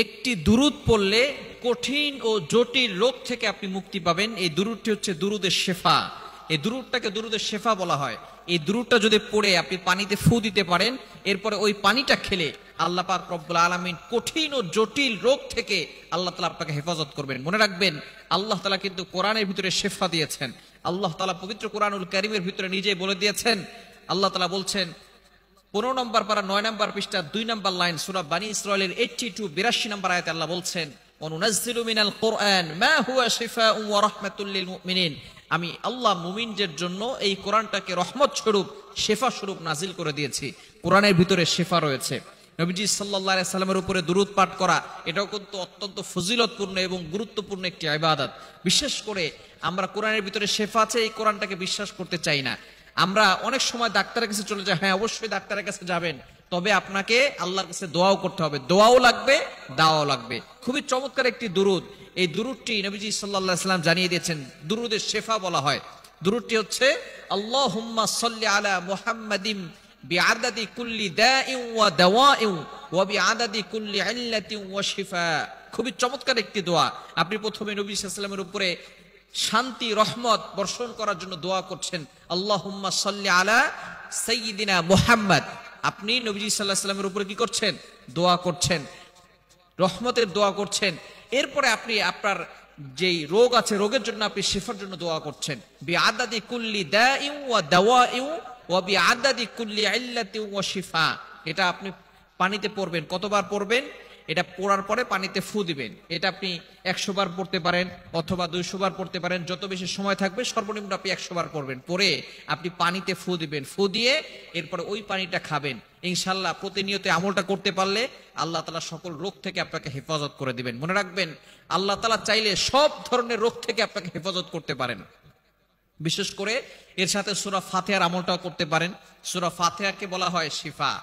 একটি দুরূদ পড়লে কঠিন ও জটিল রোগ থেকে আপনি মুক্তি পাবেন। এই দুরূদটি হচ্ছে দুরূদের শেফা। এই দুরূদটাকে দুরূদের শেফা বলা হয়। এই দুরূদটা যদি পড়ে আপনি পানিতে ফু দিতে পারেন, এরপরে ওই পানিটা খেলে আল্লাহ পাক রব্বুল আলামিন কঠিন ও জটিল রোগ থেকে আল্লাহ তাআলা আপনাকে হেফাজত করবেন। মনে রাখবেন, আল্লাহ তাআলা কিন্তু কোরআনের ভিতরে শেফা দিয়েছেন। আল্লাহ তাআলা পবিত্র কোরআনুল কারীমের ভিতরে নিজেই বলে দিয়েছেন। আল্লাহ তাআলা বলছেন 15 নম্বর পারা 9 নম্বর পৃষ্ঠা 2 নম্বর লাইন সূরা বানী ইসরাঈলের 82 নম্বর আয়াতে আল্লাহ বলছেন, ওয়ানুনাজ্জিলু মিনাল কুরআন মা হুয়া শিফাউন ওয়া রাহমাতুল লিল মুমিনিন। আমি আল্লাহ মুমিনদের জন্য এই কোরআনটাকে রহমত স্বরূপ, শেফা স্বরূপ নাজিল করে দিয়েছি। কোরআনের ভিতরে শেফা রয়েছে। নবীজি সাল্লাল্লাহু আলাইহি সাল্লামের উপরে দুরূদ পাঠ করা এটাও কিন্তু অত্যন্ত ফজিলতপূর্ণ এবং গুরুত্বপূর্ণ একটি ইবাদত। বিশেষ করে আমরা কোরআনের ভিতরে শেফা আছে এই কোরআনটাকে বিশ্বাস করতে চাই না। আমরা অনেক সময় ডাক্তারের কাছে চলে যাই। হ্যাঁ, অবশ্যই ডাক্তারের কাছে যাবেন, তবে আপনাকে আল্লাহর কাছে দোয়াও করতে হবে। দোয়াও লাগবে, দাওয়াও লাগবে। খুবই চমৎকার একটি দুরূদ। এই দুরূদটি নবীজি সাল্লাল্লাহু আলাইহি সাল্লাম জানিয়ে দিয়েছেন, দুরূদের শেফা বলা হয়। দুরূদটি হচ্ছে আল্লাহুম্মা সাল্লি আলা মুহাম্মাদিন বিআদাদি কুল্লি দাইন ওয়া দাওয়াইন ওয়া বিআদাদি কুল্লি ইল্লাতিন ওয়া শিফা। খুবই চমৎকার একটি দোয়া। আপনি প্রথমে নবী সাল্লাল্লাহু আলাইহি সাল্লামের উপরে শান্তি রহমত বর্ষণ করার জন্য দোয়া করছেন, আল্লাহুম্মা সাল্লি আলা সাইয়্যিদিনা মুহাম্মদ। আপনি নবীজি সাল্লাল্লাহু আলাইহি সাল্লামের উপরে কি করছেন? দোয়া করছেন, রহমতের দোয়া করছেন। এরপরে আপনি আপনার যেই রোগ আছে, রোগের জন্য আপনি শিফার জন্য দোয়া করছেন। বিআদাদি কুল্লি দাইন ওয়া দাওয়াইন ওয়া বিআদাদি কুল্লি ইল্লাতিন ওয়া শিফা। এটা আপনি পানিতে পড়বেন। কতবার পড়বেন? এটা পড়ার পরে পানিতে ফু দিবেন। এটা আপনি 100 বার পড়তে পারেন অথবা 200 বার পড়তে পারেন। যত বেশি সময় থাকবে সর্বনিম্ন আপনি 100 বার পড়বেন। পরে আপনি পানিতে ফু দিবেন। ফু দিয়ে এরপরে ওই পানিটা খাবেন। ইনশাআল্লাহ প্রতিনিয়ত আমলটা করতে পারলে আল্লাহ তাআলা সকল রোগ থেকে আপনাকে হেফাজত করে দিবেন। মনে রাখবেন, আল্লাহ তাআলা চাইলে সব ধরনের রোগ থেকে আপনাকে হেফাজত করতে পারেন। বিশেষ করে এর সাথে সূরা ফাতিহার আমলটাও করতে পারেন। সূরা ফাতিহাকে বলা হয় শিফা।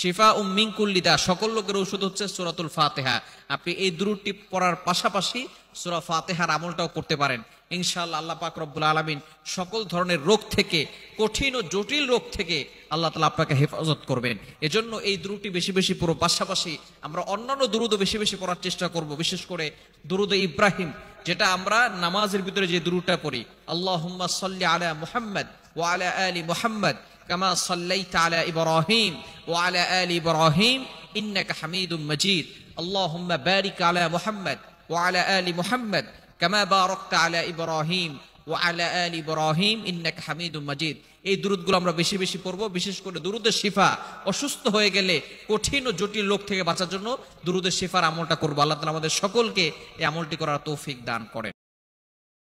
শিফা মিন কুল্লি দা, সকল লোকের ঔষধ হচ্ছে সূরাতুল ফাতিহা। আপনি এই দুরূদটি পড়ার পাশাপাশি সূরা ফাতিহার আমলটাও করতে পারেন। ইনশাআল্লাহ আল্লাহ পাক রব্বুল আলামিন সকল ধরনের রোগ থেকে, কঠিন ও জটিল রোগ থেকে আল্লাহ তাআলা আপনাকে হেফাজত করবেন। এজন্য এই দুরূদটি বেশি বেশি পড়ো। পাশাপাশি আমরা অন্যান্য দুরূদও বেশি বেশি পড়ার চেষ্টা করব। বিশেষ করে দুরূদে ইব্রাহিম, যেটা আমরা নামাজের ভিতরে যে দুরূদটা পড়ি, আল্লাহুম্মা সাল্লি আলা মুহাম্মদ ওয়া আলা আলি মুহাম্মদ কামা সাল্লাইতা আলা ইব্রাহিম ওয়া আলা আলি ইব্রাহিম ইন্নাকা হামিদুম মাজিদ। আল্লাহুম্মা বারিক আলা মুহাম্মদ ওয়া আলা আলি মুহাম্মদ কামা বারাকতা আলা ইব্রাহিম ওয়া আলা আলি ইব্রাহিম ইন্নাকা হামিদুম মাজিদ। এই দুরূদগুলো আমরা বেশি বেশি পড়ব। বিশেষ করে দুরূদের শিফা, অসুস্থ হয়ে গেলে কঠিন ও জটিল রোগ থেকে বাঁচার জন্য দুরূদের শিফার আমলটা করব। আল্লাহ তাআলা আমাদের সকলকে এই আমলটি করার তৌফিক দান করেন।